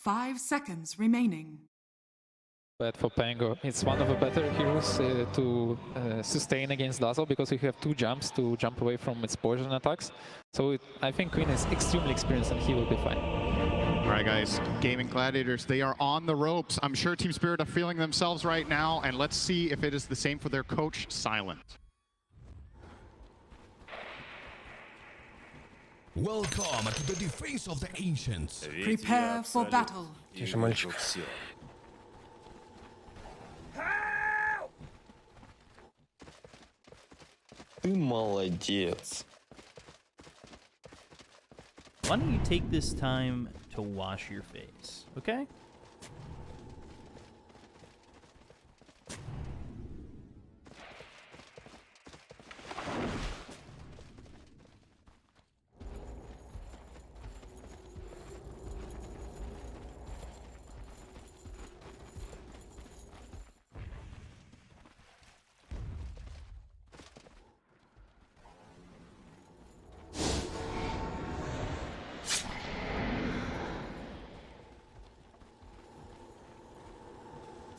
5 seconds remaining. But for Pango, it's one of the better heroes to sustain against Dazzle because you have 2 jumps to jump away from its poison attacks. So I think Queen is extremely experienced and he will be fine. All right, guys, Gaimin Gladiators, they are on the ropes. I'm sure Team Spirit are feeling themselves right now, and let's see if it is the same for their coach, Silent. Welcome to the defense of the ancients. Prepare for battle. Тише, мальчик. Ты молодец. Why don't you take this time to wash your face, okay?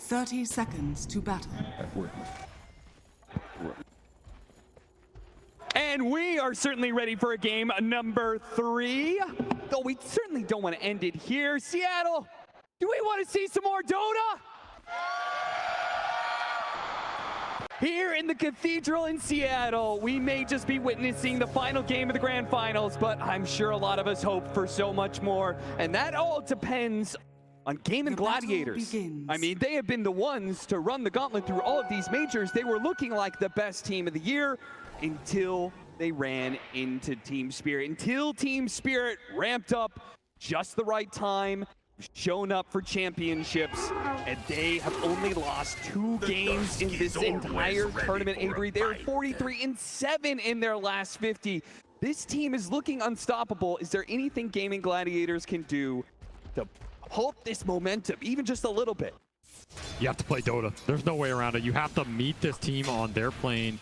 Thirty seconds to battle. And we are certainly ready for a game number 3. Though we certainly don't want to end it here. Seattle, do we want to see some more Dota? Here in the Cathedral in Seattle, we may just be witnessing the final game of the Grand Finals, but I'm sure a lot of us hope for so much more. And that all depends on Gaimin Gladiators. I mean, they have been the ones to run the gauntlet through all of these majors. They were looking like the best team of the year until they ran into Team Spirit. Until Team Spirit ramped up just the right time, shown up for championships, and they have only lost 2 games in this entire tournament. Avery, they're 43-7 in their last 50. This team is looking unstoppable. Is there anything Gaimin Gladiators can do to halt this momentum, even just a little bit? You have to play Dota. There's no way around it. You have to meet this team on their plane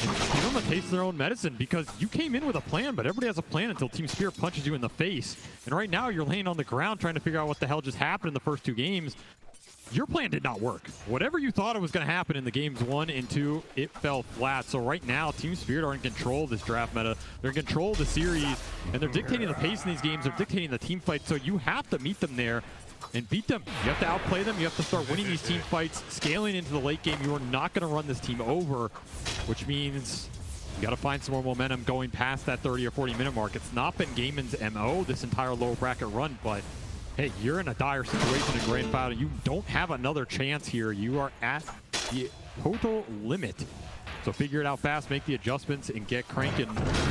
and give them a taste of their own medicine, because you came in with a plan, but everybody has a plan until Team Spirit punches you in the face. And right now you're laying on the ground trying to figure out what the hell just happened in the first 2 games. Your plan did not work. Whatever you thought it was going to happen in the games 1 and 2, it fell flat. So right now, Team Spirit are in control of this draft meta. They're in control of the series, and they're dictating the pace in these games. They're dictating the team fight. So you have to meet them there and beat them. You have to outplay them. You have to start winning these team fights, scaling into the late game. You are not going to run this team over, which means you got to find some more momentum going past that 30 or 40 minute mark. It's not been Gaimin's MO this entire lower bracket run, but hey, you're in a dire situation in Grand Final. You don't have another chance here. You are at the total limit. So figure it out fast, make the adjustments, and get cranking.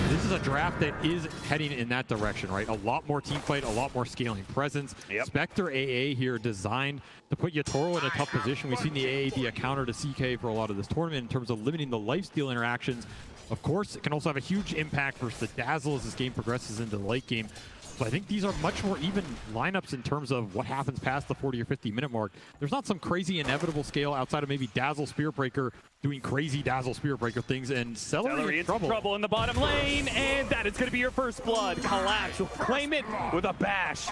This is a draft that is heading in that direction, right? A lot more team fight, a lot more scaling presence. Yep. Spectre AA here designed to put Yatoro in a tough position. We've seen the AA be a counter to CK for a lot of this tournament in terms of limiting the lifesteal interactions. Of course, it can also have a huge impact versus the Dazzle as this game progresses into the late game. So I think these are much more even lineups in terms of what happens past the 40 or 50 minute mark. There's not some crazy inevitable scale outside of maybe Dazzle Spirit Breaker doing crazy Dazzle Spirit Breaker things, and Celery in trouble in the bottom lane, and that is going to be your first blood. Collapse will claim it with a bash.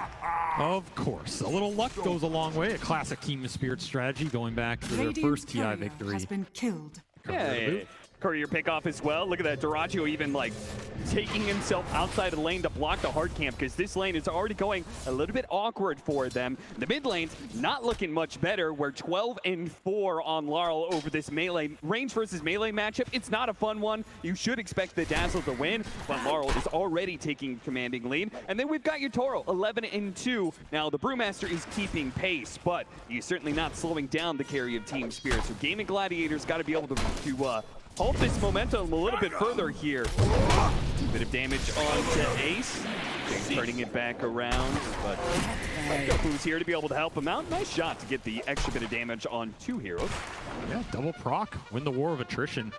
Of course, a little luck goes a long way. A classic Team Spirit strategy going back to their first TI victory. Has been killed. Yeah. Courier pickoff as well. Look at that, Duraggio even like taking himself outside of the lane to block the hard camp, because this lane is already going a little bit awkward for them. The mid lane's not looking much better. We're 12-4 on Laurel over this melee range versus melee matchup. It's not a fun one. You should expect the Dazzle to win, but Laurel is already taking commanding lead. And then we've got your Toro, 11-2. Now the Brewmaster is keeping pace, but he's certainly not slowing down the carry of Team Spirit. So Gaimin Gladiators got to be able to hold this momentum a little bit further here. Bit of damage onto Ace. Turning it back around, but who's here to be able to help him out. Nice shot to get the extra bit of damage on 2 heroes. Yeah, double proc, win the war of attrition.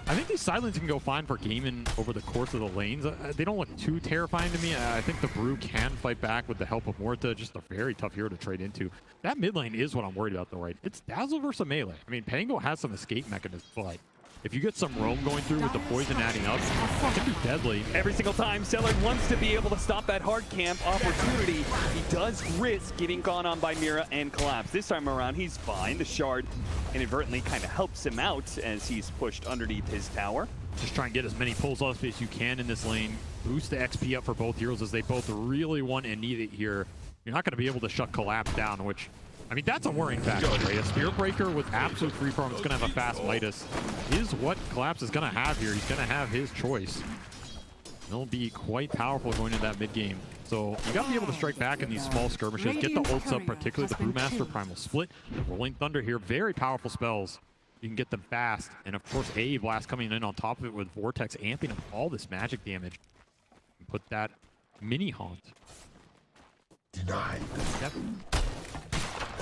I think these silence can go fine for Gaimin over the course of the lanes. They don't look too terrifying to me. I think the Brew can fight back with the help of Morta, just a very tough hero to trade into. That mid lane is what I'm worried about though, right? It's Dazzle versus melee. I mean, Pango has some escape mechanisms, but if you get some roam going through with the poison adding up, it can be deadly. Every single time Seller wants to be able to stop that hard camp opportunity, he does risk getting gone on by Mira and Collapse. This time around, he's fine. The shard inadvertently kind of helps him out as he's pushed underneath his tower. Just try and get as many pulls off as you can in this lane. Boost the XP up for both heroes as they both really want and need it here. You're not going to be able to shut Collapse down, which, I mean, that's a worrying factor, right? A Spirit Breaker with absolute free farm is going to have a fast Midas. Is what Collapse is going to have here. He's going to have his choice. They'll be quite powerful going into that mid game. So you got to be able to strike back in these small skirmishes. Get the ults up, particularly the Brewmaster, Primal Split, Rolling Thunder here. Very powerful spells. You can get them fast. And of course, A Blast coming in on top of it with Vortex amping up all this magic damage. Put that mini haunt. Denied. Yep.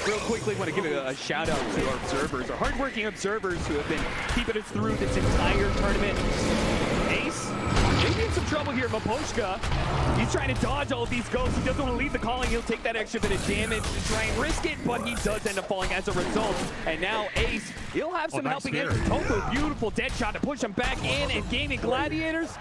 Real quickly, want to give a shout out to our observers, our hardworking observers who have been keeping us through this entire tournament. Ace, maybe in some trouble here. Maposhka, he's trying to dodge all of these ghosts. He doesn't want to leave the calling. He'll take that extra bit of damage to try and risk it, but he does end up falling as a result. And now Ace, he'll have some nice helping hands. Tofu, beautiful dead shot to push him back in, and Gaimin Gladiators,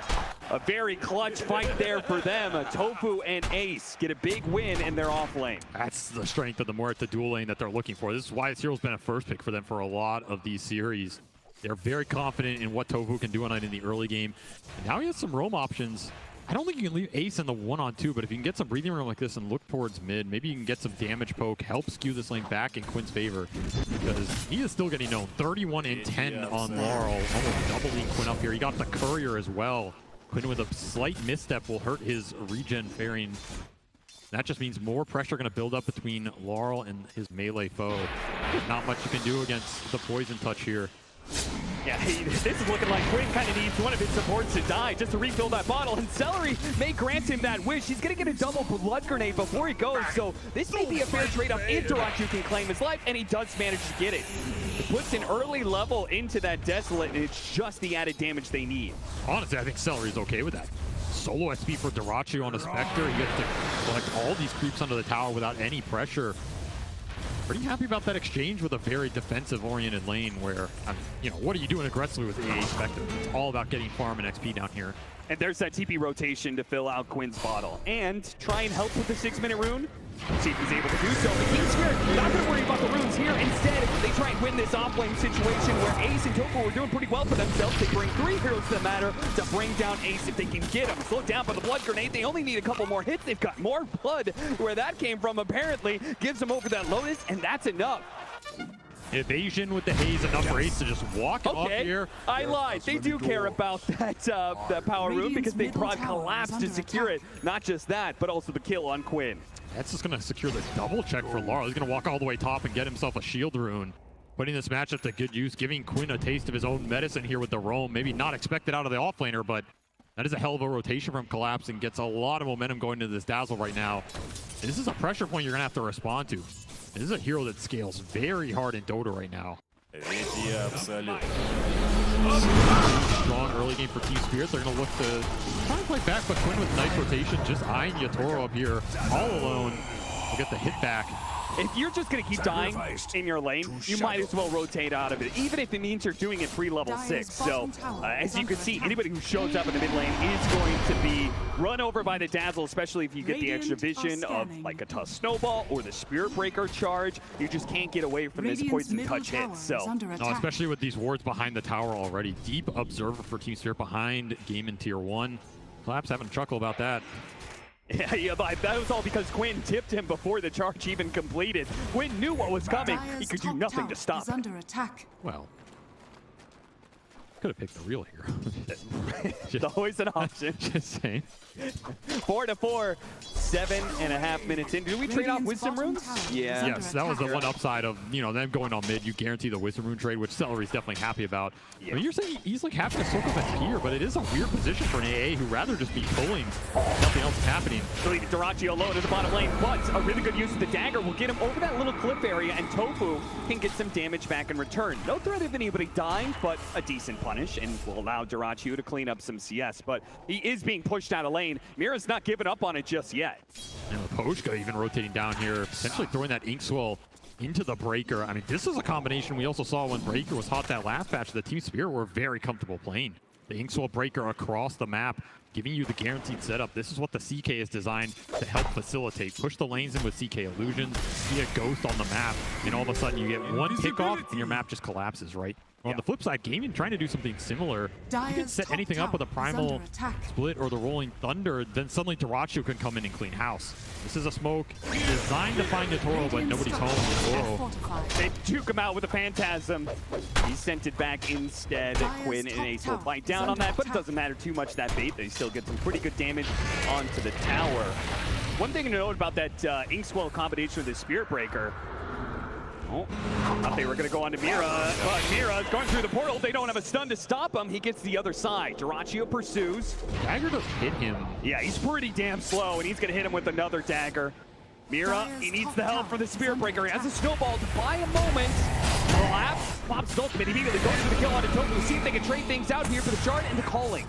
a very clutch fight there for them. Tofu and Ace get a big win in their off lane. That's the strength of the Muerta dual lane that they're looking for. This is why this hero's been a first pick for them for a lot of these series. They're very confident in what Tofu can do on it in the early game. And now he has some roam options. I don't think you can leave Ace in the 1-on-2, but if you can get some breathing room like this and look towards mid, maybe you can get some damage poke, help skew this lane back in Quinn's favor, because he is still getting known. 31 and 10 on Laurel, almost doubling Quinn up here. He got the Courier as well. Quinn with a slight misstep will hurt his regen fairing. That just means more pressure going to build up between Laurel and his melee foe. Not much you can do against the poison touch here. Yeah, this is looking like Quinn kind of needs one of his supports to die just to refill that bottle, and Celery may grant him that wish. He's going to get a double blood grenade before he goes, so this may be a fair trade-off if Dirachu can claim his life, and he does manage to get it. It puts an early level into that Desolate, and it's just the added damage they need. Honestly, I think Celery's okay with that. Solo SP for Dirachu on a Spectre. He gets to collect all these creeps under the tower without any pressure. Pretty happy about that exchange with a very defensive-oriented lane where, you know, what are you doing aggressively with AA Spectre? It's all about getting farm and XP down here. And there's that TP rotation to fill out Quinn's bottle. And try and help with the 6-minute rune. See if he's able to do so. But Team Spirit not going to worry about the runes here. Instead, they try and win this off-lane situation where Ace and Tofu are doing pretty well for themselves. They bring 3 heroes to the matter to bring down Ace if they can get him. Slowed down by the blood grenade. They only need a couple more hits. They've got more blood. Where that came from, apparently, gives them over that Lotus, and that's enough. Evasion with the haze, enough for Ace to just walk off here. I lied. They do care about that power room because they brought Collapse to secure it. Not just that, but also the kill on Quinn. That's just going to secure the double check for Laurel. He's going to walk all the way top and get himself a shield rune. Putting this matchup to good use, giving Quinn a taste of his own medicine here with the roam. Maybe not expected out of the offlaner, but that is a hell of a rotation from Collapse and gets a lot of momentum going into this Dazzle right now. And this is a pressure point you're going to have to respond to. This is a hero that scales very hard in Dota right now. Strong early game for Team Spirit. They're going to look to try and play back, but Quinn with nice rotation, just eyeing Yatoro up here all alone. We'll get the hit back. If you're just going to keep dying in your lane, you might as well rotate out of it, even if it means you're doing it pre-level 6. So, as you can see, anybody who shows up in the mid lane is going to be run over by the Dazzle, especially if you get the extra vision of like a tough snowball or the Spirit Breaker charge. You just can't get away from this poison touch hit. So, no, especially with these wards behind the tower already. Deep observer for Team Spirit behind Gaimin Tier 1. Collapse having a chuckle about that. Yeah, but that was all because Quinn tipped him before the charge even completed. Quinn knew what was coming. He could do nothing to stop it. Under attack. Well, could have picked the real hero. It's always an option. Just saying. 4-4, 7.5 minutes in. Did we trade off Wisdom Runes? Yeah. Yes, that was the one upside of, you know, them going on mid. You guarantee the Wisdom Rune trade, which Celery's definitely happy about. Yeah. I mean, you're saying he's like having a soak of XP here, but it is a weird position for an AA who'd rather just be pulling. Nothing else is happening. Leaving Dirachi alone at the bottom lane, but a really good use of the dagger will get him over that little cliff area, and Tofu can get some damage back in return. No threat of anybody dying, but a decent punish, and will allow Dirachi to clean up some CS, but he is being pushed out of lane. Mira's not giving up on it just yet. And Poshka even rotating down here, potentially throwing that Inkswell into the Breaker. I mean, this is a combination we also saw when Breaker was hot that last patch. The Team Spirit were very comfortable playing. The Inkswell Breaker across the map, giving you the guaranteed setup. This is what the CK is designed to help facilitate. Push the lanes in with CK illusions, see a ghost on the map, and all of a sudden you get one kickoff and your map just collapses, right? Well, on the flip side, Gaimin trying to do something similar. You can set anything up with a primal split or the rolling thunder, then suddenly Dyrachyo can come in and clean house. This is a smoke designed to find Yatoro, but nobody's home. Yatoro. They juke him out with a Phantasm. He sent it back instead. Quinn and Ace will fight down on that, but it doesn't matter too much that bait. They still get some pretty good damage onto the tower. One thing to note about that Inkswell combination with the Spirit Breaker. Oh, thought they were going to go on to Mira. Mira is going through the portal. They don't have a stun to stop him. He gets the other side. Dyrachyo pursues. Dagger does hit him. Yeah, he's pretty damn slow, and he's going to hit him with another dagger. Mira, he needs the help from the Spirit Breaker. He has a snowball to buy a moment. Collapse. Pops ultimate. Immediately goes for the kill on a token. We'll see if they can trade things out here for the shard and the calling.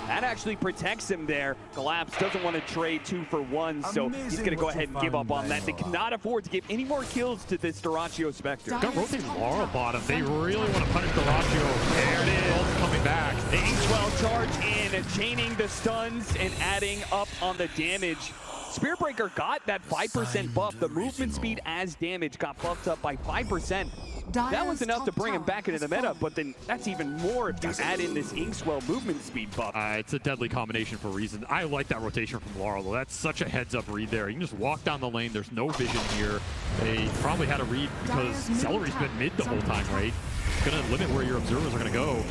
That actually protects him there. Collapse doesn't want to trade 2 for 1, so he's going to go ahead and give up on that. They cannot afford to give any more kills to this Dyrachyo Spectre. Got rotate Laura bottom. They really want to punish Dyrachyo. There it is. Coming back. The Inkswell charge in, chaining the stuns and adding up on the damage. Spirit Breaker got that 5% buff. The movement speed as damage got buffed up by 5%. That was enough to bring him back into the meta, but then that's even more if you add in this Inkswell movement speed buff. It's a deadly combination for a reason. I like that rotation from Laura, though. That's such a heads-up read there. You can just walk down the lane. There's no vision here. They probably had a read because Celery's been mid the whole time, right? It's going to limit where your observers are going to go.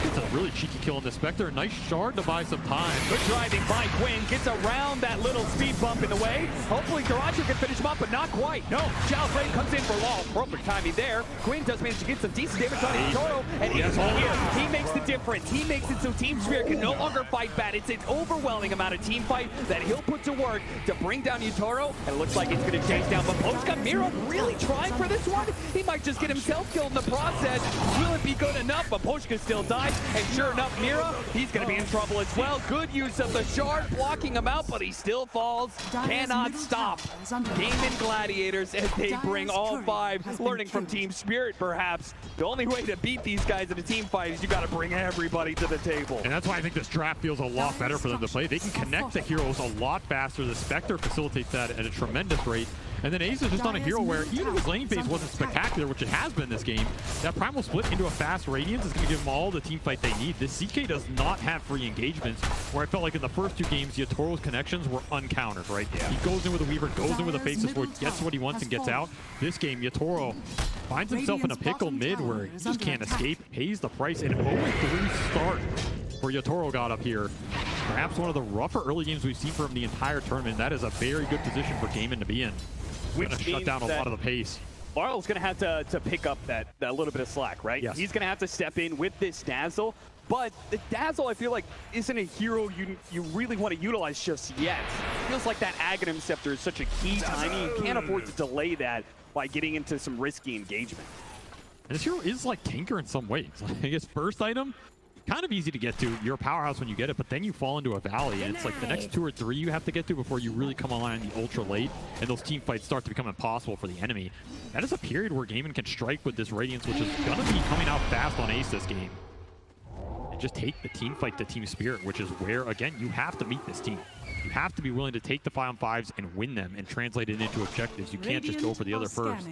It's a really cheeky kill on the Spectre. Nice shard to buy some time. Good driving by Quinn. Gets around that little speed bump in the way. Hopefully Dyrachyo can finish him up, but not quite. No, Shao Frame comes in for Law. Perfect timing there. Quinn does manage to get some decent damage on his Toro, and he's here. He makes the difference. He makes it so Team Spirit can no longer fight bad. It's an overwhelming amount of team fight that he'll put to work to bring down Yatoro, and it looks like it's going to chase down Mapochka. Mira really trying for this one. He might just get himself killed in the process. Will it be good enough? Mapochka still dies, and sure enough, Mira, he's going to be in trouble as well. Good use of the shard, blocking him out, but he still falls. Cannot stop. Gaimin Gladiators as they bring all 5, learning from Team Spirit perhaps. The only way to beat these guys in a team fight is you got to bring everybody to the table. And that's why I think this draft feels a lot better for them to play. They can connect the heroes a lot faster. The Spectre facilitates that at a tremendous rate. And then Ace is just on a hero where even if his lane phase wasn't spectacular, which it has been this game, that primal split into a fast Radiance is going to give them all the team fight they need. This CK does not have free engagements, where I felt like in the first 2 games, Yatoro's connections were uncountered, right? Yeah. He goes in with a Weaver, goes in with a Faceless Void, gets what he wants and gets out. This game, Yatoro finds himself in a pickle mid where he just can't escape, pays the price, and 0-3 start where Yatoro got up here. Perhaps one of the rougher early games we've seen from him the entire tournament. That is a very good position for Gaimin to be in. Which going to shut down a lot of the pace. Marl's going to have to pick up that little bit of slack, right? Yes. He's going to have to step in with this Dazzle, but the Dazzle, I feel like, isn't a hero you really want to utilize just yet. It feels like that Aghanim Scepter is such a key timing. You can't afford to delay that by getting into some risky engagement. And this hero is like Tinker in some ways. Like his first item, kind of easy to get to. You're a powerhouse when you get it, but then you fall into a valley, and it's like the next 2 or 3 you have to get to before you really come online in the ultra late, and those team fights start to become impossible for the enemy. That is a period where Gaimin can strike with this Radiance, which is going to be coming out fast on Ace this game. And just take the team fight to Team Spirit, which is where, again, you have to meet this team. You have to be willing to take the 5-on-5s and win them and translate it into objectives. You can't just go for the other first.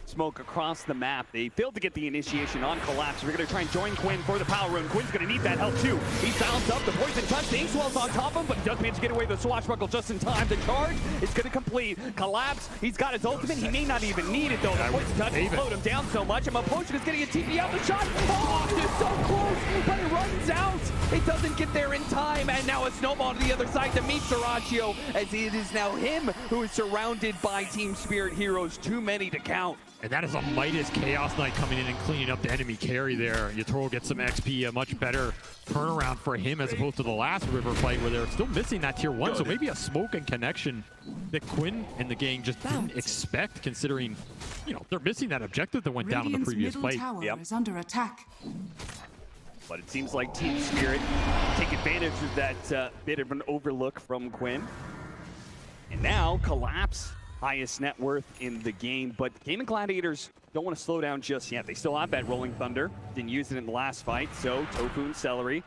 Smoke across the map. They failed to get the initiation on Collapse. We're going to try and join Quinn for the power rune. Quinn's going to need that help too. He bounced up. The poison touch. The Inkswell's on top of him, but he does manage to get away with the swashbuckle just in time. The charge is going to complete. Collapse. He's got his ultimate. He may not even need it though. The poison touch has slowed him down so much. And Mapochka is getting a TP out the shot. Oh, it's so close, but it runs out. It doesn't get there in time. And now a snowball to the other side to meet Dyrachyo, as it is now him who is surrounded by Team Spirit heroes. Too many to count. And that is a Midas Chaos Knight coming in and cleaning up the enemy carry there. Yatoro gets some XP, a much better turnaround for him as opposed to the last River fight where they're still missing that tier 1. So maybe a smoke and connection that Quinn and the gang just didn't expect, considering, you know, they're missing that objective that went down in the previous fight. Tower is under attack. But it seems like Team Spirit take advantage of that bit of an overlook from Quinn. And now Collapse highest net worth in the game, but Gaimin Gladiators don't want to slow down just yet. They still have that Rolling Thunder. Didn't use it in the last fight, so Tofu and Celery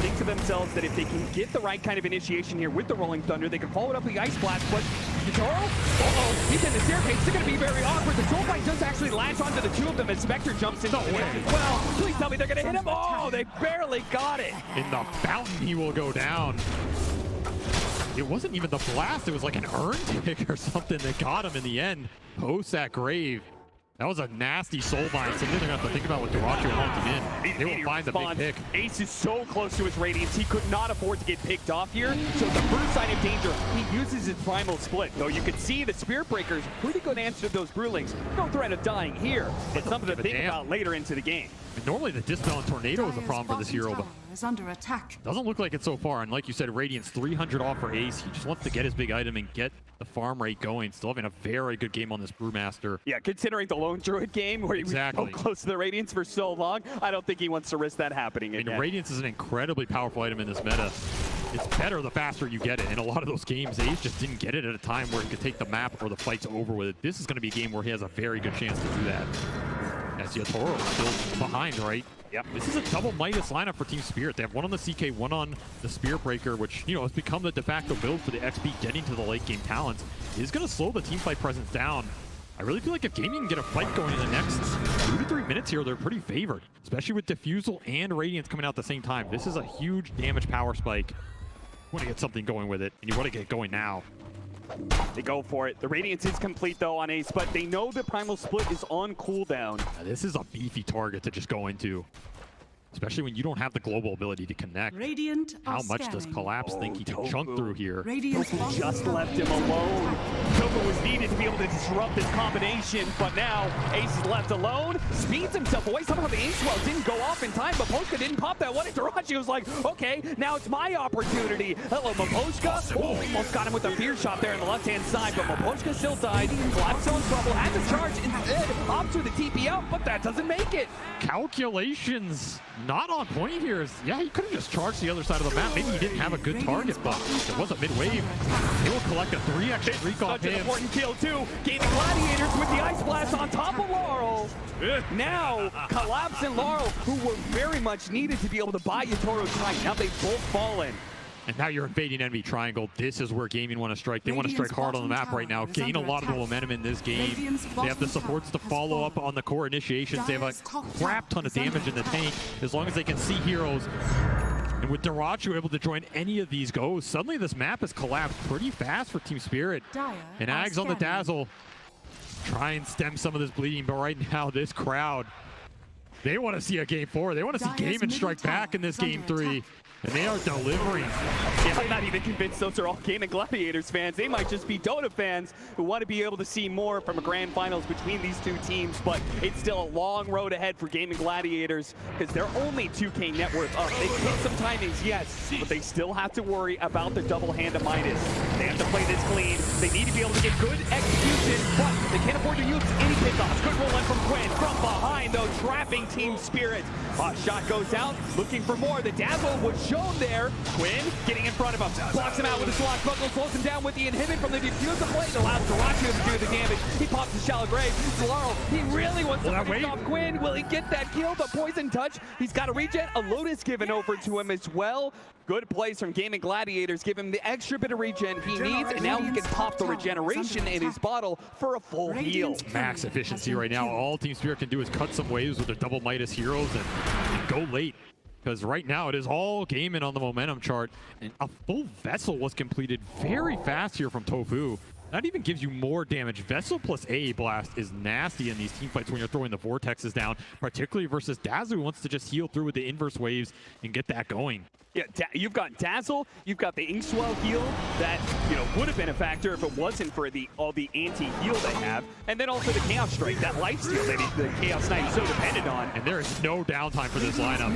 think to themselves that if they can get the right kind of initiation here with the Rolling Thunder, they can follow it up with the Ice Blast, but Yatoro, he's in the staircase. It's going to be very awkward. The Soul Bite does actually latch onto the two of them as Spectre jumps into the mix as well. Please tell me they're going to hit him. Oh, they barely got it. In the fountain, he will go down. It wasn't even the blast. It was like an urn tick or something that got him in the end. Post that grave. That was a nasty soul bind. Something they're going to have to think about with Duracho hunting in. They will find the big pick. Ace is so close to his Radiance, he could not afford to get picked off here. So the first sign of danger, he uses his Primal Split. Though you can see the Spirit Breaker's pretty good answer to those Brewlings. No threat of dying here, but something to think about later into the game. Normally the Dispel and Tornado is a Dire's problem for this hero, but is under attack. doesn't look like it so far. And like you said, Radiance 300 off for Ace. He just wants to get his big item and get the farm rate going. Still having a very good game on this Brewmaster. Yeah, considering the Lone Druid game where he was so close to the Radiance for so long, I don't think he wants to risk that happening again. I mean, Radiance is an incredibly powerful item in this meta. It's better the faster you get it. In a lot of those games, Ace just didn't get it at a time where he could take the map before the fight's over with it. This is going to be a game where he has a very good chance to do that. As Yatoro is still behind, right? Yep. This is a double Midas lineup for Team Spirit. They have one on the CK, one on the Spirit Breaker, which, you know, has become the de facto build for the XP getting to the late game talents. It is going to slow the team fight presence down. I really feel like if Gaimin can get a fight going in the next 2 to 3 minutes here, they're pretty favored, especially with Diffusal and Radiance coming out at the same time. This is a huge damage power spike. You want to get something going with it, and you want to get going now. They go for it. The Radiance is complete, though, on Ace, but they know the Primal Split is on cooldown. Now, this is a beefy target to just go into, especially when you don't have the global ability to connect. Radiant How much does Collapse think he can chunk through here? Radiant's Tofu just left him alone. Tofu was needed to be able to disrupt this combination, but now Ace is left alone, speeds himself away. Somehow the Inkswell didn't go off in time. Maposhka didn't pop that one, and Durachi was like, okay, now it's my opportunity. Hello, Maposhka. Oh, almost got him with a fear shot there on the left-hand side, but Maposhka still died. Collapse still in trouble, had to charge instead, opts with the TP out, but that doesn't make it. Calculations not on point here. Yeah, he could have just charged the other side of the map. Maybe he didn't have a good target, but it was a mid-wave. They will collect a 3x streak off Such an him. important kill, too. Gaimin Gladiators with the Ice Blast on top of Laurel. Now, Collapse and Laurel, who were very much needed to be able to buy Yatoro's time. Now they've both fallen. And now you're invading enemy triangle. This is where Gaimin want to strike. They want to strike hard on the map right now. Gain a lot of the momentum in this game. They have the supports to follow up on the core initiations. They have a crap ton of damage in the tank as long as they can see heroes. And with Duracho able to join any of these goes, suddenly this map has collapsed pretty fast for Team Spirit. And Ags on the Dazzle. Try and stem some of this bleeding, but right now this crowd, they want to see a game 4. They want to see Gaimin strike back in this game 3. And they are delivering. Yeah, I'm not even convinced those are all Gaimin Gladiators fans. They might just be Dota fans who want to be able to see more from a grand finals between these two teams, but it's still a long road ahead for Gaimin Gladiators because they're only 2K net worth up. They hit some timings, yes, but they still have to worry about their double hand of Midas. They have to play this clean. They need to be able to get good execution, but they can't afford to use any pickoffs. Good roll in from Quinn. From behind, though, trapping Team Spirit. Shot goes out, looking for more. The Dazzle was shown there. Quinn getting in front of him, blocks him out with a swatch buckle, slows him down with the inhibit from the diffuser blade, allows Duracho to do the damage. He pops the shallow grave. Laurel, he really wants to finish off Quinn. Will he get that kill? The poison touch. He's got a regen. A Lotus given over to him as well. Good plays from Gaimin Gladiators. Give him the extra bit of regen he needs, and now he can pop the regeneration in his bottle for a full heal. Max efficiency right now. All Team Spirit can do is cut some waves with their double Midas heroes and go late. Because right now it is all Gaimin on the momentum chart. And a full Vessel was completed very fast here from Tofu. That even gives you more damage. Vessel plus A Blast is nasty in these team fights when you're throwing the vortexes down, particularly versus Dazzle, who wants to just heal through with the inverse waves and get that going. Yeah, you've got Dazzle, you've got the Inkswell heal that, you know, would have been a factor if it wasn't for all the anti-heal they have, and then also the Chaos Strike, that lifesteal that the Chaos Knight is so dependent on. And there is no downtime for this lineup.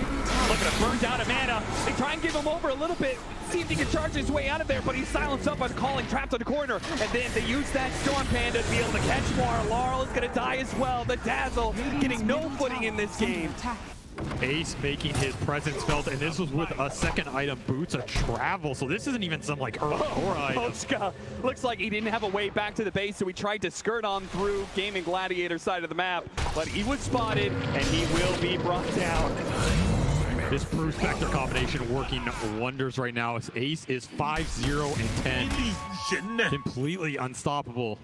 Look at him, burns out of mana. They try and give him over a little bit, see if he can charge his way out of there, but he's silenced up by the calling, trapped in the corner, and then they use that Storm Panda to be able to catch more. Laurel is going to die as well. The Dazzle getting no footing in this game. Ace making his presence felt, and this was with a second item, Boots of Travel. So this isn't even some like early core item. Poshka looks like he didn't have a way back to the base, so he tried to skirt on through Gaimin Gladiator side of the map, but he was spotted and he will be brought down. This Bruce Spectre combination working wonders right now. As Ace is 5-0 and 10, completely unstoppable.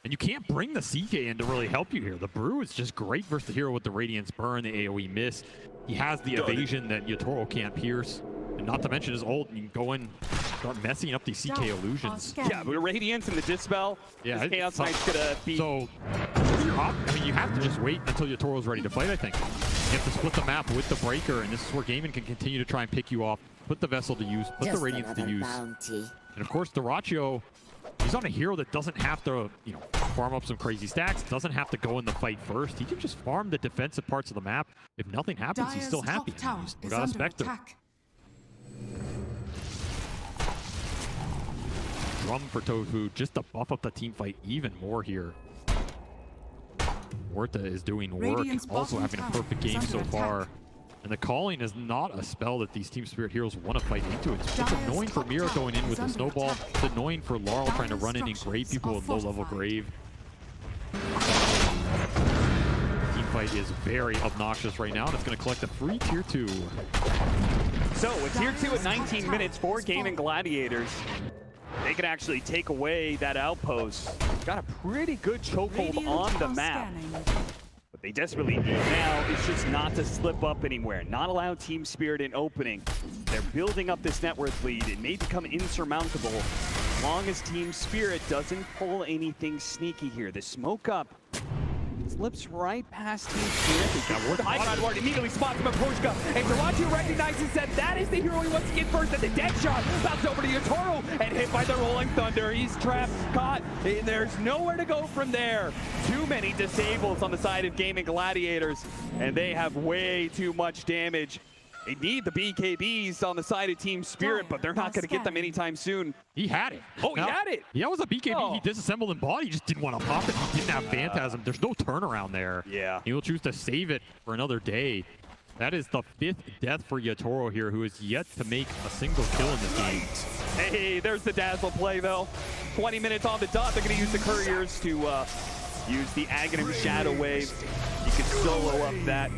And you can't bring the CK in to really help you here. The Brew is just great versus the hero with the Radiance Burn, the AoE miss. He has the evasion that Yatoro can't pierce. And not to mention his ult, and you can go in, start messing up these CK illusions. Yeah, but Radiance and the Dispel, Yeah, this Chaos Knight's gonna be... So, I mean, you have to just wait until Yatoro's ready to fight, I think. You have to split the map with the Breaker, and this is where Gaimin can continue to try and pick you off, put the Vessel to use, put the Radiance to use. And of course, Dyrachyo, he's on a hero that doesn't have to, you know, farm up some crazy stacks, doesn't have to go in the fight first. He can just farm the defensive parts of the map. If nothing happens, he's still happy. He's got a Spectre. Drum for Tofu just to buff up the team fight even more here. Huerta is doing work, also having a perfect game so far. And the calling is not a spell that these Team Spirit heroes want to fight into. It's just annoying for Mira going in with the snowball. It's annoying for Laurel trying to run in and grave people with low-level grave. Team fight is very obnoxious right now, and it's going to collect a free tier 2. So with tier 2 at 19 minutes for Gaimin Gladiators, they can actually take away that outpost. Got a pretty good chokehold on the map. What they desperately need now is just not to slip up anywhere, not allow Team Spirit an opening. They're building up this net worth lead. It may become insurmountable as long as Team Spirit doesn't pull anything sneaky here. The smoke up slips right past Team Spirit. The high ward immediately spots him at Poshka, and Dyrachyo recognizes that that is the hero he wants to get first, and the dead shot bounces over to Yatoro and hit by the Rolling Thunder. He's trapped, caught, and there's nowhere to go from there. Too many disables on the side of Gaimin Gladiators, and they have way too much damage. They need the BKBs on the side of Team Spirit, but they're not going to get them anytime soon. He had it. Oh, he had it. Yeah, it was a BKB. He disassembled and bought. He just didn't want to pop it. He didn't have Phantasm. There's no turnaround there. Yeah. He will choose to save it for another day. That is the 5th death for Yatoro here, who is yet to make a single kill in this game. Hey, there's the Dazzle play, though. 20 minutes on the dot. They're going to use the Couriers to use the Aghanim Shadow Wave. You can solo up that.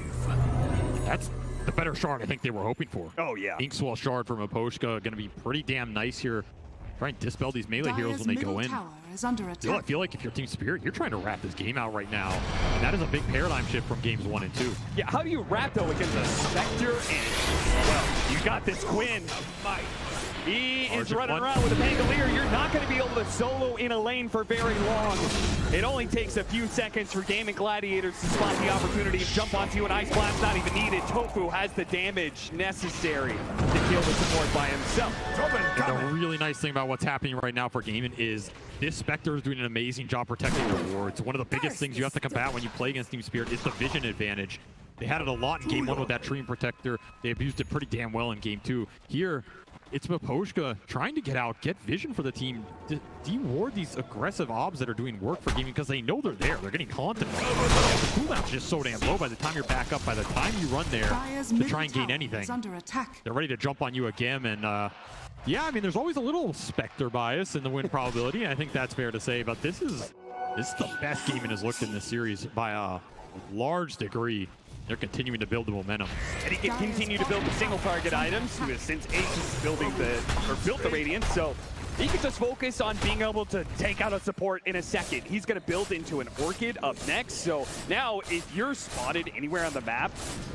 That's the better shard I think they were hoping for. Oh, yeah. Inkswell shard from Aposhka going to be pretty damn nice here. Try and dispel these melee heroes when they go in. I feel like if you're Team Spirit, you're trying to wrap this game out right now. And that is a big paradigm shift from games 1 and 2. Yeah, how do you wrap, though, against a Spectre and, well, you got this Quinn. He is running around with a Pangolier. You're not going to be able to solo in a lane for very long. It only takes a few seconds for Gaimin Gladiators to spot the opportunity and jump onto you. An Ice Blast not even needed. Tofu has the damage necessary to kill the support by himself. And the really nice thing about what's happening right now for Gaimin is this Spectre is doing an amazing job protecting the wards. One of the biggest things you have to combat when you play against Team Spirit is the vision advantage. They had it a lot in game 1 with that Treant Protector. They abused it pretty damn well in game 2. Here, it's Maposhka trying to get out, get vision for the team, de-ward these aggressive obs that are doing work for Gaimin because they know they're there. They're getting haunted. The cooldown's just so damn low by the time you're back up, by the time you run there to try and gain anything. They're ready to jump on you again, and yeah, I mean, there's always a little Spectre bias in the win probability, and I think that's fair to say, but this is the best Gaimin has looked in this series by a large degree. They're continuing to build the momentum. And he can continue to build the single target items, since Ace is built the Radiance, so he can just focus on being able to take out a support in a second. He's going to build into an Orchid up next, so now if you're spotted anywhere on the map,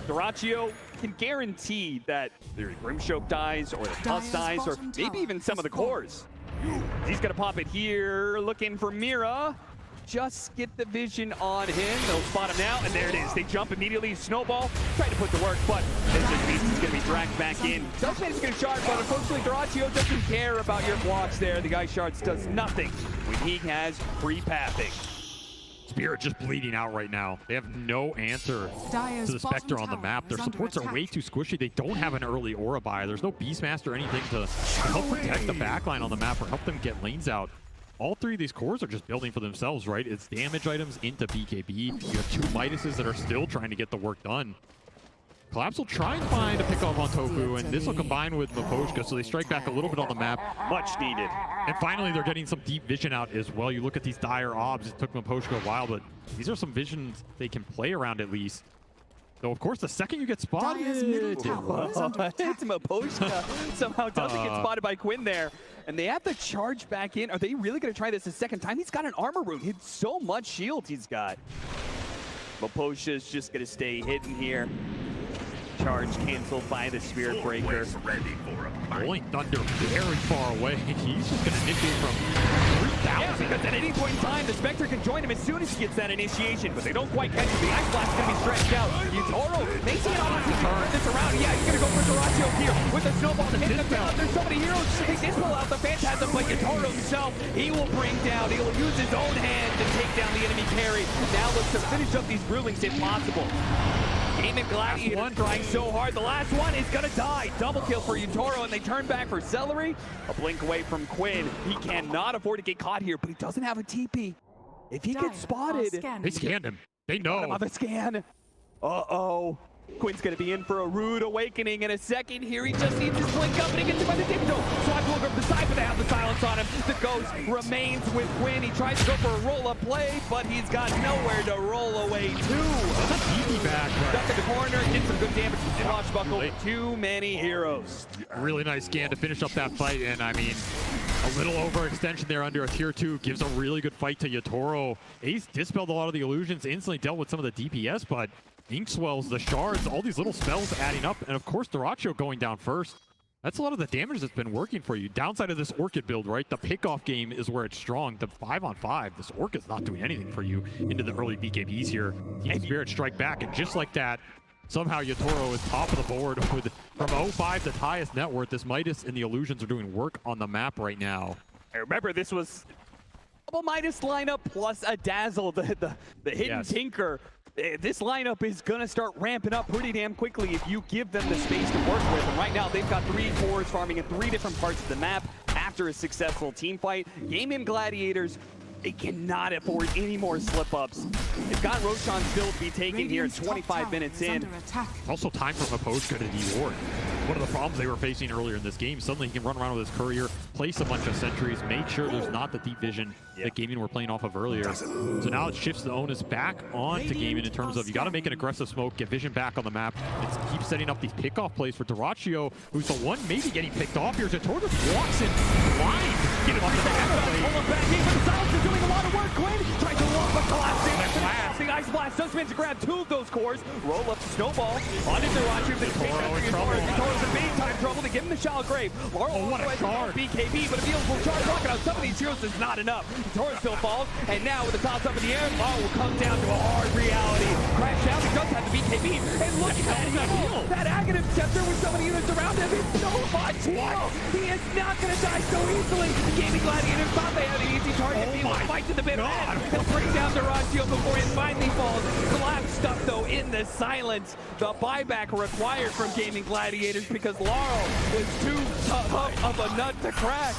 Dyrachyo can guarantee that the Grimshoke dies, or the Tusk dies, or maybe even some of the cores. He's going to pop it here, looking for Mira. Just get the vision on him. They'll spot him now, and there it is. They jump immediately. Snowball, trying to put to work, but this just means he's going to be dragged back in. Dustman is going to shard, but unfortunately, Dyrachyo doesn't care about your blocks there. The guy shards does nothing when he has free pathing. Spirit just bleeding out right now. They have no answer to the Spectre on the map. Their supports are way too squishy. They don't have an early aura buy. There's no Beastmaster or anything to help protect the backline on the map or help them get lanes out. All 3 of these cores are just building for themselves, right? It's damage items into BKB. You have 2 Midases that are still trying to get the work done. Collapse will try and find a pick off on Tofu, and this will combine with Maposhka, so they strike back a little bit on the map. Much needed. And finally, they're getting some deep vision out as well. You look at these dire obs, it took Maposhka a while, but these are some visions they can play around at least. So, of course, the second you get spotted... Dire's middle tower is under attack. It's Maposhka somehow doesn't get spotted by Quinn there. And they have to charge back in. Are they really going to try this a second time? He's got an armor rune. It's so much shield he's got. Maposhka's just going to stay hidden here. Charge canceled by the Spirit Breaker. Rolling Thunder very far away. He's just going to initiate from 3,000. Yeah, because at any point in time, the Spectre can join him as soon as he gets that initiation, but they don't quite catch him. The Ice Blast is going to be stretched out. Yutaro may see an opportunity to turn this around. Yeah, he's going to go for Doratio here with the snowball hitting him down. There's so many heroes to take this ball out. The Phantasm, but Yutaro himself, he will bring down. He'll use his own hand to take down the enemy carry. Now looks to finish up these Brewlings if possible. Gaimin Gladiators trying so hard. The last one is going to die. Double kill for Yutaro, and they turn back for Celery. A blink away from Quinn. He cannot afford to get caught here, but he doesn't have a TP. If he gets spotted... They scanned him. They know. On the scan. Uh-oh. Quinn's going to be in for a rude awakening in a second here. He just needs his blink up, and he gets hit by the Dipto. Swat will go up the side, but they have the silence on him. The Ghost remains with Quinn. He tries to go for a roll-up play, but he's got nowhere to roll away to. That's a TP back. Stuck in the corner, did some good damage to Swashbuckle. Too many heroes. Really nice scan to finish up that fight, and I mean, a little overextension there under a tier 2 gives a really good fight to Yutaro. Ace dispelled a lot of the illusions, instantly dealt with some of the DPS, but Ink Swells, the shards, all these little spells adding up, and of course Doratio going down first. That's a lot of the damage that's been working for you. Downside of this Orchid build, right? The pickoff game is where it's strong. The 5-on-5, this Orchid's not doing anything for you into the early BKBs here. Team Spirit strike back, and just like that, somehow Yutaro is top of the board with from 0-5 to highest net worth. This Midas and the Illusions are doing work on the map right now. I remember this was double Midas lineup plus a Dazzle, the hidden Tinker. This lineup is going to start ramping up pretty damn quickly if you give them the space to work with. And right now, they've got 3 cores farming in 3 different parts of the map after a successful team fight. Gaimin Gladiators, they cannot afford any more slip-ups. They've got Roshan still to be taken here 25 minutes in. Also time for Maposhka to de-ward. One of the problems they were facing earlier in this game, suddenly he can run around with his courier, place a bunch of sentries, make sure there's not the deep vision that Gaimin were playing off of earlier. So now it shifts the onus back on to Gaimin in terms of you got to make an aggressive smoke, get vision back on the map, and keep setting up these pickoff plays for Doratio, who's the one maybe getting picked off here. Zator just walks in blind, get him off the back. Pull him back in, but the Silence is doing a lot of work. Quinn tries to walk, but collapsing. The Ice Blast does manage to grab 2 of those cores. Roll up Snowball onto Doratio. Yutoro's in big time trouble to give him the Shallow Grave. Laurel what a charge. BKB, but it feels will charge rocking out some of these heroes is not enough. Yutoro still falls, and now with the toss up in the air, Laurel will come down to a hard reality. Crash out, he does have the BKB, and look at that heal. That Aghanim Scepter with so many units around him is so much heal. He is not going to die so easily. The Gaimin Gladiators thought they had an easy target. He will fight to the bitter end. He'll bring down Doratio before he finally falls. Collapse stuck though in the silence. The buyback required from Gaimin Gladiators because Laurel was too tough of a nut to crack.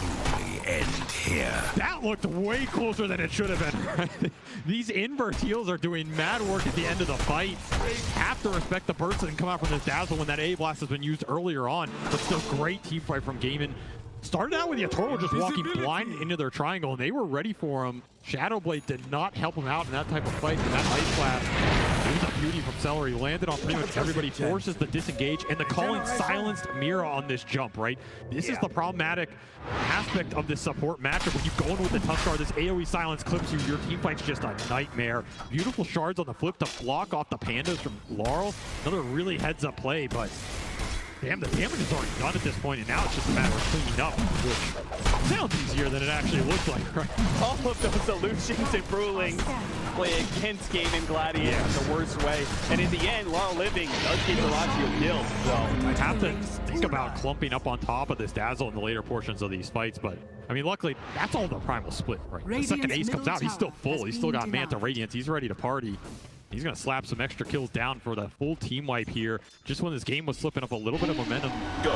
End here. That looked way closer than it should have been. Right? These invert heals are doing mad work at the end of the fight. Have to respect the burst that can come out from this Dazzle when that A blast has been used earlier on. But still great team fight from Gaimin. Started out with Yutaro just walking blind into their triangle, and they were ready for him. Shadowblade did not help him out in that type of fight, and that Ice Blast, it was a beauty from Celery. Landed on pretty much everybody, forces the disengage, and the calling silenced Mira on this jump, right? This is the problematic aspect of this support matchup. When you go in with the Tuskar, this AoE silence clips you, your team fight's just a nightmare. Beautiful shards on the flip to block off the Pandas from Laurel. Another really heads-up play, but damn, the damage is already done at this point, and now it's just a matter of cleaning up, which sounds easier than it actually looks like, right? All of those illusions and Brewlings play against Gaimin Gladiators the worst way. And in the end, Laurel Living does get Doratio killed. So I have to think about clumping up on top of this Dazzle in the later portions of these fights, but I mean, luckily, that's all the Primal Split, right? The second Ace comes out, he's still full. He's still got Manta Radiance. He's ready to party. He's going to slap some extra kills down for the full team wipe here. Just when this game was slipping up a little bit of momentum.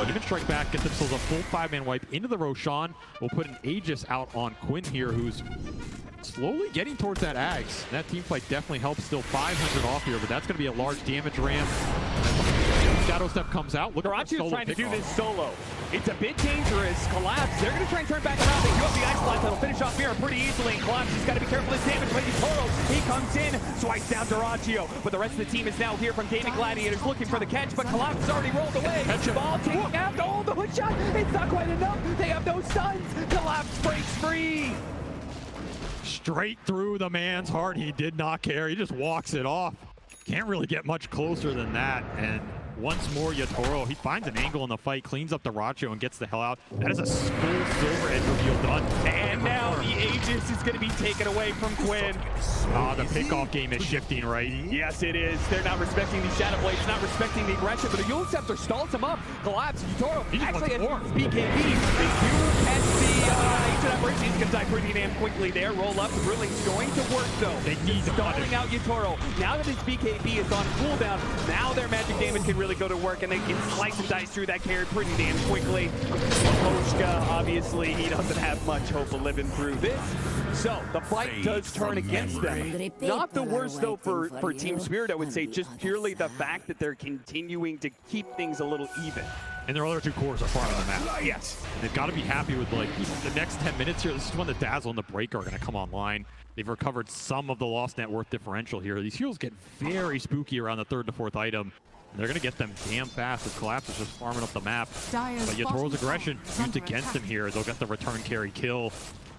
Even strike back, get themselves a full 5-man wipe into the Roshan. We'll put an Aegis out on Quinn here, who's slowly getting towards that Ags. That team fight definitely helps. Still 500 off here, but that's going to be a large damage ramp. Shadow Step comes out. Look at Duracio's trying to do this solo. It's a bit dangerous. Collapse. They're going to try and turn back around. They do have the Ice Blast that'll finish off Mira pretty easily. And Collapse has got to be careful of his damage. But Toro, he comes in, swipes down Duraccio. But the rest of the team is now here from Gaimin Gladiators looking for the catch. But Collapse has already rolled away. Ball taking out. Oh, the hook shot. It's not quite enough. They have no stuns. Collapse breaks free. Straight through the man's heart. He did not care. He just walks it off. Can't really get much closer than that. And once more, Yatoro, he finds an angle in the fight, cleans up the Racho, and gets the hell out. That is a full silver edge reveal done. And now the Aegis is going to be taken away from Quinn. The pickoff game is shifting, right? Yes, it is. They're not respecting the Shadow Blades, not respecting the aggression, but the Yule Scepter stalls him up. Collapse. Yatoro actually at BKB. They do catch the Ancient Operation. He's going to die pretty damn quickly there. Roll up. The Drilling's going to work, though. They need to stalling out Yatoro. Now that his BKB is on cooldown, now their magic damage can really go to work, and they can slice and dice through that carry pretty damn quickly. Poshka, obviously, he doesn't have much hope of living through this. So the fight does turn against them. Not the worst, though, for Team Spirit, I would say. Just purely the fact that they're continuing to keep things a little even. And their other two cores are far on the map. Yes. And they've got to be happy with, like, the next 10 minutes here. This is when the Dazzle and the Break are going to come online. They've recovered some of the lost net worth differential here. These heroes get very spooky around the 3rd to 4th item. And they're going to get them damn fast as Collapse is just farming up the map. But Yatoro's aggression used against him here. They'll get the return carry kill.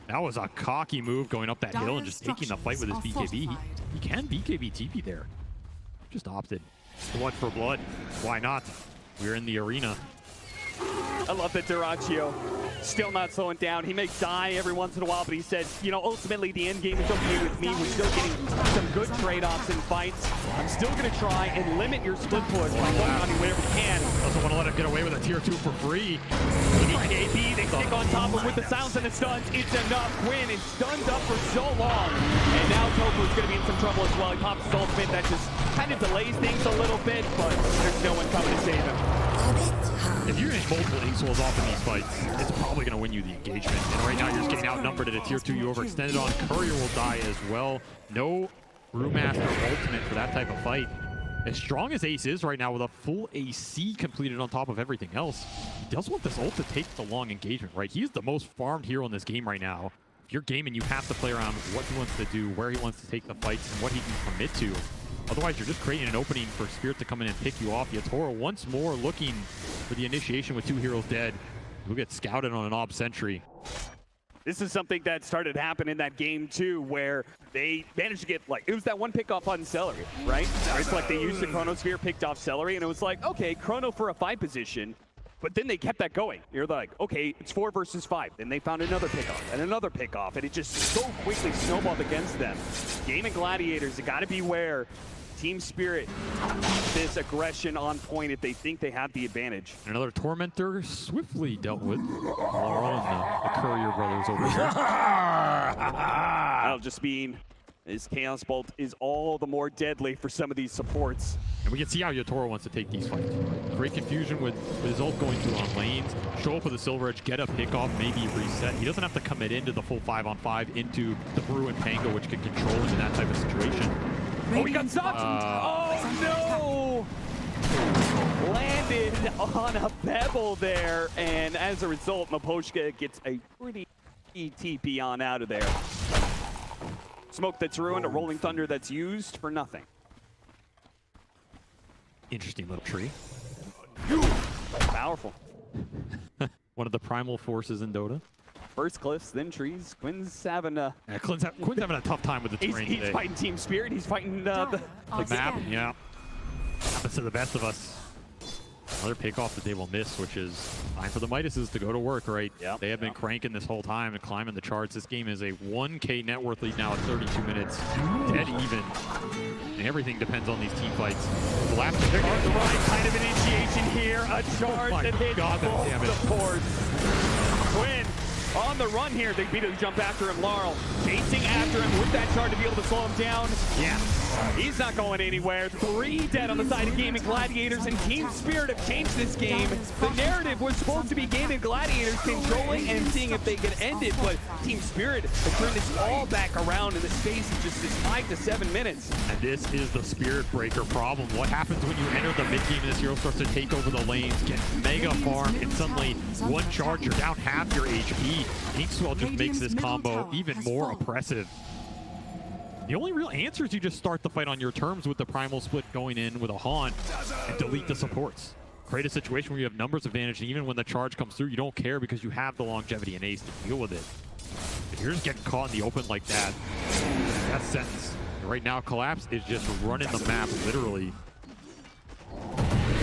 That was a cocky move going up that hill and just taking the fight with his BKB. He can BKB TP there. Just opted. Blood for blood. Why not? We're in the arena. I love that Duraccio still not slowing down. He may die every once in a while, but he said, you know, ultimately the end game is okay with me. We're still getting some good trade-offs in fights. I'm still going to try and limit your split push by going on you whenever we can. Doesn't want to let him get away with a tier 2 for free. AB, they stick on top of him with the silence and the stuns. It's enough. Quinn is stunned up for so long. And now Tofu's going to be in some trouble as well. He pops his ultimate. That just kind of delays things a little bit, but there's no one coming to save him. If you're getting multiple Inkswells off in these fights, it's probably going to win you the engagement. And right now, you're just getting outnumbered at a tier 2. You overextended on. Courier will die as well. No Brewmaster ultimate for that type of fight. As strong as Ace is right now with a full AC completed on top of everything else, he does want this ult to take the long engagement, right? He's the most farmed hero in this game right now. If you're gaming, you have to play around what he wants to do, where he wants to take the fights, and what he can commit to. Otherwise, you're just creating an opening for Spirit to come in and pick you off. Yatoro once more looking for the initiation with 2 heroes dead. He'll get scouted on an Ob Sentry. This is something that started happening in that game too, where they managed to get, like, it was that one pick off on Celery, right? It's like they used the Chronosphere, picked off Celery, and it was like, okay, Chrono for a 5 position, but then they kept that going. You're like, okay, it's 4 versus 5. Then they found another pickoff and another pickoff, and it just so quickly snowballed against them. Gaimin Gladiators, you gotta beware. Team Spirit, this aggression on point if they think they have the advantage. Another Tormentor swiftly dealt with. Laurel and the Courier brothers over here. That'll just mean his Chaos Bolt is all the more deadly for some of these supports. And we can see how Yatoro wants to take these fights. Great confusion with his ult going through on lanes. Show up with a Silver Edge, get a pickoff, maybe reset. He doesn't have to commit into the full 5-on-5 into the Brew and Pango, which can control him in that type of situation. Oh, he got stopped! Oh, no! Landed on a pebble there, and as a result, Maposhka gets a pretty TP on out of there. Smoke that's ruined, a Rolling Thunder that's used for nothing. Interesting little tree. Powerful. One of the primal forces in Dota. First cliffs, then trees. Quinn's having a... Yeah, Quinn's having a tough time with the terrain He's today. fighting Team Spirit. He's fighting the map. Yeah. Happens to the best of us. Another pickoff that they will miss, which is time for the Midases to go to work, right? Yep. They have been cranking this whole time and climbing the charts. This game is a 1K net worth lead now at 32 minutes. Dead even. And everything depends on these team fights. The last the right kind of initiation here. A charge that hits both supports. Quinn on the run here. They beat his jump after him. Laurel chasing after him with that shard to be able to slow him down. Yeah, he's not going anywhere. 3 dead on the side of Gaimin Gladiators, and Team Spirit have changed this game. The narrative was supposed to be Gaimin Gladiators controlling and seeing if they could end it, but Team Spirit has turned this all back around in the space of just this 5 to 7 minutes. And this is the Spirit Breaker problem. What happens when you enter the mid-game and this hero starts to take over the lanes, get mega farmed, and suddenly one charge, you're down half your HP. Inkswell just makes this combo even more oppressive. The only real answer is you just start the fight on your terms with the Primal Split going in with a Haunt and delete the supports. Create a situation where you have numbers advantage, and even when the charge comes through, you don't care because you have the longevity and ace to deal with it. If you're just getting caught in the open like that, that's sentence. And right now, Collapse is just running the map, literally.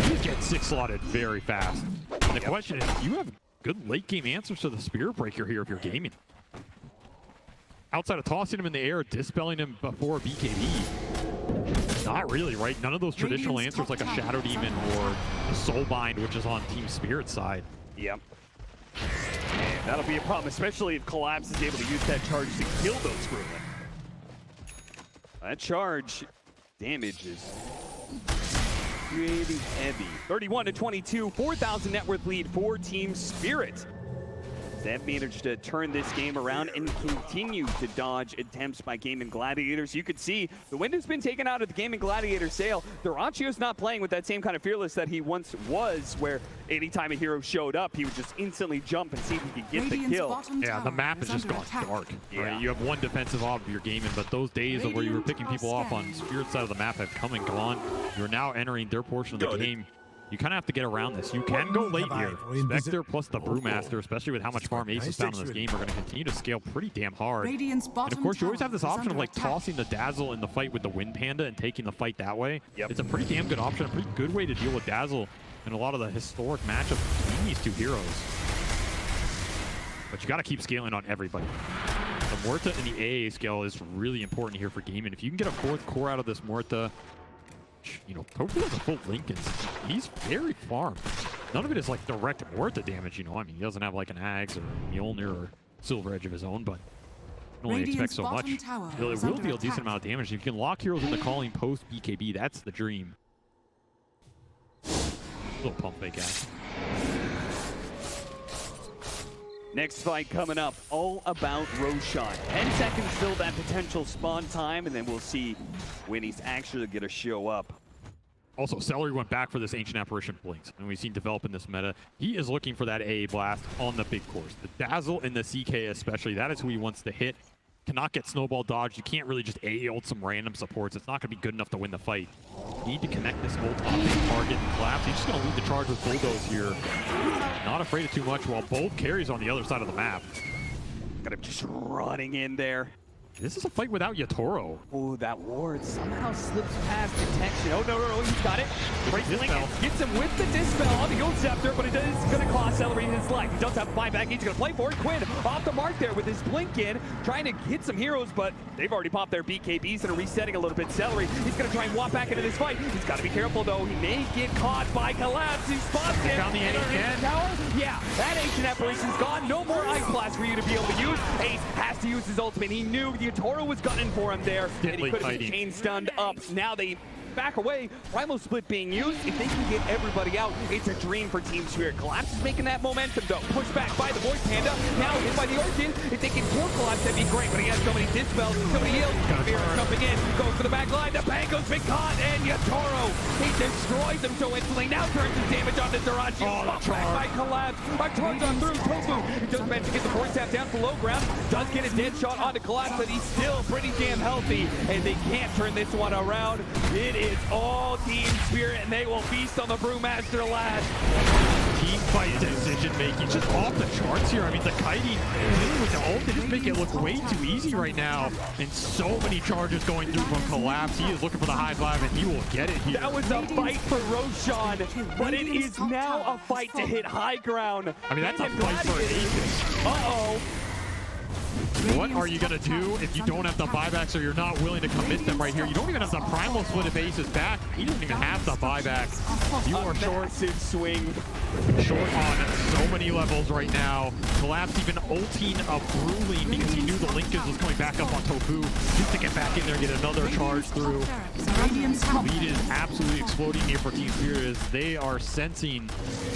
You get 6 slotted very fast. And the question is, you have good late game answers to the Spirit Breaker here if you're gaming. Outside of tossing him in the air, dispelling him before BKB. Not really, right? None of those traditional answers like a Shadow Demon or a Soulbind, which is on Team Spirit's side. Yep. And that'll be a problem, especially if Collapse is able to use that charge to kill those Screwmen. That charge damage is pretty heavy. 31 to 22, 4,000 net worth lead for Team Spirit. They've managed to turn this game around and continue to dodge attempts by Gaimin Gladiators. You could see the wind has been taken out of the Gaimin Gladiator sail. Duracio's not playing with that same kind of fearless that he once was, where anytime a hero showed up, he would just instantly jump and see if he could get the kill. Yeah, the map has just gone dark. Yeah. Right? You have one defensive off of your Gaimin, but those days of where you were picking people off on Spirit's side of the map have come and gone. You're now entering their portion of the game. You kind of have to get around this. You can go late here. Spectre plus the Brewmaster, especially with how much farm Ace is found in this game, are going to continue to scale pretty damn hard. And of course, you always have this option of like tossing the Dazzle in the fight with the Wind Panda and taking the fight that way. Yep. It's a pretty damn good option, a pretty good way to deal with Dazzle in a lot of the historic matchups between these two heroes. But you got to keep scaling on everybody. The Muerta and the AA scale is really important here for Gaimin. If you can get a 4th core out of this Muerta, you know, Tofu has a full Lincoln. He's very farmed. None of it is like direct Muerta damage, you know. I mean, he doesn't have like an Axe or a Mjolnir or Silver Edge of his own, but you can only expect so much. It will deal a decent amount of damage. If you can lock heroes into calling post BKB, that's the dream. Little pump fake action. Next fight coming up, all about Roshan. 10 seconds till that potential spawn time, and then we'll see when he's actually going to show up. Also, Celery went back for this Ancient Apparition Blinks, and we've seen develop in this meta. He is looking for that AA blast on the big course. The Dazzle and the CK especially, that is who he wants to hit. Cannot get snowball dodged. You can't really just AA ult some random supports. It's not going to be good enough to win the fight. You need to connect this ult on the target and collapse. He's just going to lead the charge with Bulldoze here. Not afraid of too much, while both carries on the other side of the map. Got him just running in there. This is a fight without Yatoro. Oh, that ward somehow slips past detection. Oh, no, he's got it. Breaks the link, gets him with the Dispel on the Gold Scepter, but it is going to cost Celery his life. He does have to buyback. He's going to play for it. Quinn off the mark there with his blink in, trying to hit some heroes, but they've already popped their BKBs and are resetting a little bit. Celery, he's going to try and walk back into this fight. He's got to be careful, though. He may get caught by Collapse. He spots it. Found the Ancient Tower. Yeah, that Ancient Apparition's gone. No more Ice Blast for you to be able to use. Ace has to use his ultimate. He knew the Toro was gunning for him there, and he could have been chain stunned up. Now they back away. Primal Split being used. If they can get everybody out, it's a dream for Team Spirit. Collapse is making that momentum, though. Pushed back by the Void Panda. Now hit by the Orchid. If they can kill Collapse, that'd be great, but he has so many dispels, so many heals. Fear jumping in, goes for the back line. The Pango's been caught, and Yatoro, he destroys them so instantly. Now turns his damage on the Duraccio. Back by Collapse. A charge on through Tofu. He does manage to get the force tap down to low ground. Does get a dead shot onto Collapse, but he's still pretty damn healthy, and they can't turn this one around. It is all Team Spirit, and they will feast on the Brewmaster last. Team fight decision making just off the charts here. I mean, the kiting with the ult, they just make it look way too easy right now. And so many charges going through from Collapse. He is looking for the high five, and he will get it here. That was a fight for Roshan, but it is now a fight to hit high ground. I mean, that's a fight for an Aegis. Uh-oh. What are you going to do if you don't have the buybacks or you're not willing to commit them right here? You don't even have the primal split if Ace is back. He doesn't even have the buyback. You are short. Massive swing. Short on so many levels right now. Collapse even ulting a Bruling because he knew the Linkage was coming back up on Tofu. Just to get back in there and get another charge through. Lead is absolutely exploding here for Team Spirit as they are sensing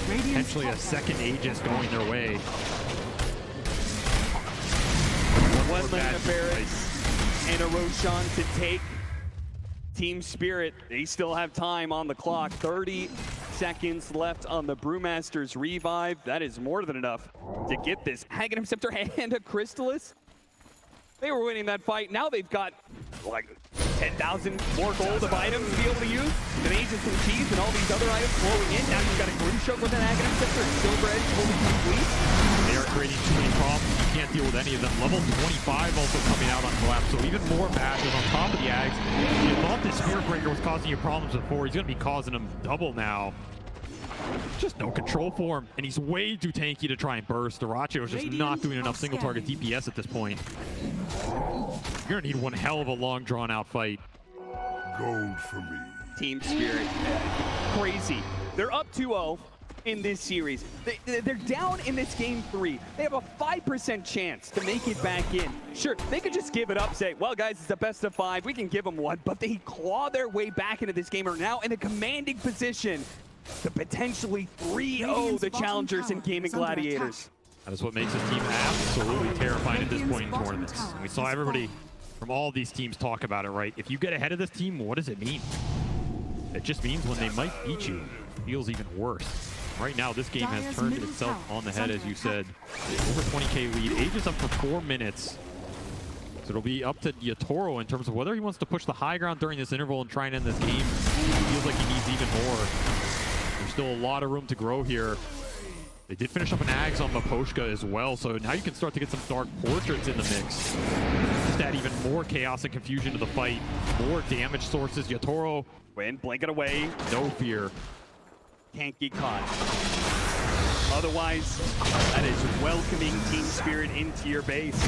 potentially a second Aegis going their way. One lane of Barracks and a Roshan to take. Team Spirit, they still have time on the clock. 30 seconds left on the Brewmaster's revive. That is more than enough to get this Aghanim Scepter and a Crystallis. They were winning that fight. Now they've got like 10,000 more gold of items to be able to use. The Aegis and Cheese and all these other items flowing in. Now you've got a Grimshock with an Aghanim Scepter and Silver Edge fully complete. They are creating too many problems. You can't deal with any of them. Level 25 also coming out on Collapse, so even more badges on top of the Ags. You thought the Spirit Breaker was causing you problems before. He's going to be causing them double now. Just no control for him, and he's way too tanky to try and burst. Dyrachyo is just not doing enough single target DPS at this point. You're going to need one hell of a long, drawn-out fight. Gold for me. Team Spirit, crazy. They're up 2-0 in this series. They're down in this game 3. They have a 5% chance to make it back in. Sure, they could just give it up, say, well, guys, it's a best of 5. We can give them one, but they claw their way back into this game, are now in a commanding position to potentially 3-0 the challengers in Gaimin Gladiators. That is what makes this team absolutely terrifying at this point in tournaments. And we saw everybody from all these teams talk about it, right? If you get ahead of this team, what does it mean? It just means when they might beat you, it feels even worse. Right now, this game has turned itself on the head, as you said. Over 20k lead. Aegis up for 4 minutes. So it'll be up to Yatoro in terms of whether he wants to push the high ground during this interval and try and end this game. It feels like he needs even more. There's still a lot of room to grow here. They did finish up an Ags on Maposhka as well, so now you can start to get some Dark Portraits in the mix. Just add even more chaos and confusion to the fight. More damage sources. Yatoro. Win, blink it away. No fear. Can't get caught. Otherwise, that is welcoming Team Spirit into your base.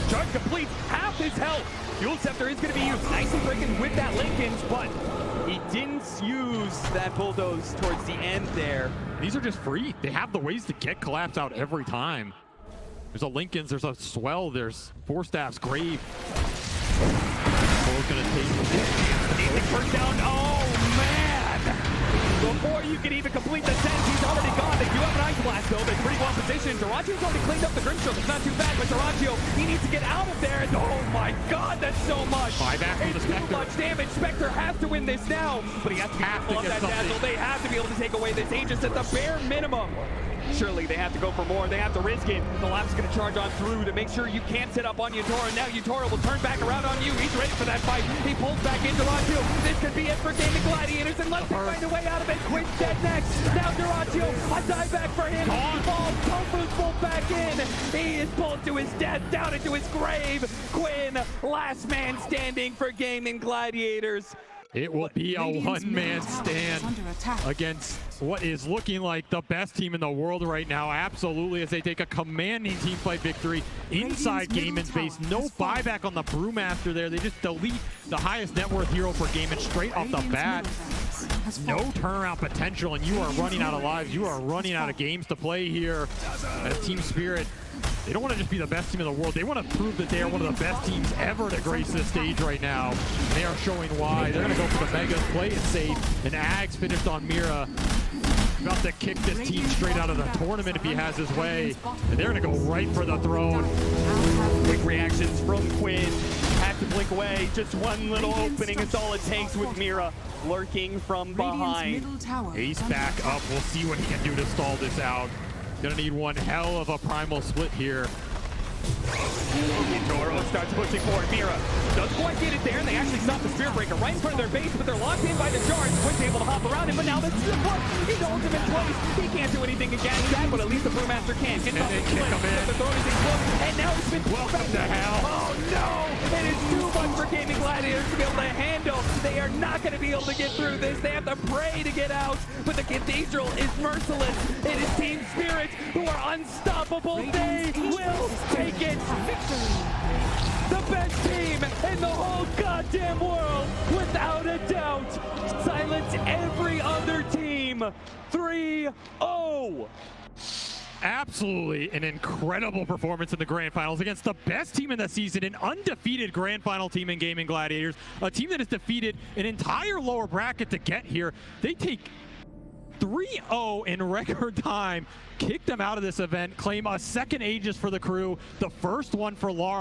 Charge complete, half his health. Fuel Scepter is going to be used. Nice and breaking with that Linkage, but he didn't use that Bulldoze towards the end there. These are just free. They have the ways to get Collapse out every time. There's a Lincoln's, there's a Swell, there's Four Staff's Grave. Bo's going to take the first down. Oh, man! Before you can even complete the sentence, he's already gone. They do have an Ice Blast, though. They're pretty well positioned. Dyrachyo's already cleaned up the Grimshock. It's not too bad, but Dyrachyo, he needs to get out of there. And oh my god, that's so much. Buyback from the Spectre. Too much damage. Spectre has to win this now, but he has to be careful of that dazzle. They have to be able to take away this Aegis at the bare minimum. Surely they have to go for more. They have to risk it. The Lap's going to charge on through to make sure you can't sit up on Yatoro. Now Yatoro will turn back around on you. He's ready for that fight. He pulls back into Dyrachyo. This could be it for Gaimin Gladiators, and let's find a way out of it. Quinn's dead next. Now Dyrachyo, a dive back for him. He falls. Tofu's pulled back in. He is pulled to his death, down into his grave. Quinn, last man standing for Gaimin Gladiators. It will be a one-man stand against what is looking like the best team in the world right now. Absolutely, as they take a commanding team fight victory inside Gaimin's base. No buyback on the Brewmaster there. They just delete the highest net worth hero for Gaimin straight off the bat. No turnaround potential, and you are running out of lives. You are running out of games to play here as Team Spirit. They don't want to just be the best team in the world. They want to prove that they are one of the best teams ever to grace this stage right now. They are showing why. They're going to go for the Megas, play it safe. And Ags finished on Mira. About to kick this team straight out of the tournament if he has his way. And they're going to go right for the throne. Quick reactions from Quinn. Have to blink away. Just one little opening is all it takes with Mira lurking from behind. Ace back up. We'll see what he can do to stall this out. Gonna need one hell of a primal split here. Yatoro starts pushing forward. Mira doesn't quite get it there, and they actually stop the Spirit Breaker right in front of their base, but they're locked in by the charge. Quinn's able to hop around him, but now this is the foot. He holds him in place. He can't do anything against that, but at least the Brewmaster can. Gets off the cliff. The throne is exploded, and now it's been welcome to hell. Oh no! It is too much for Gaming Gladiators to be able to handle. They are not going to be able to get through this. They have to pray to get out, but the Cathedral is merciless. It is Team Spirit who are unstoppable. They will take it. The best team in the whole goddamn world, without a doubt. Silence every other team. 3-0. Absolutely an incredible performance in the Grand Finals against the best team in the season, an undefeated Grand Final team in Gaming Gladiators, a team that has defeated an entire lower bracket to get here. They take 3-0 in record time, kick them out of this event, claim a second Aegis for the crew, the first one for Laurel.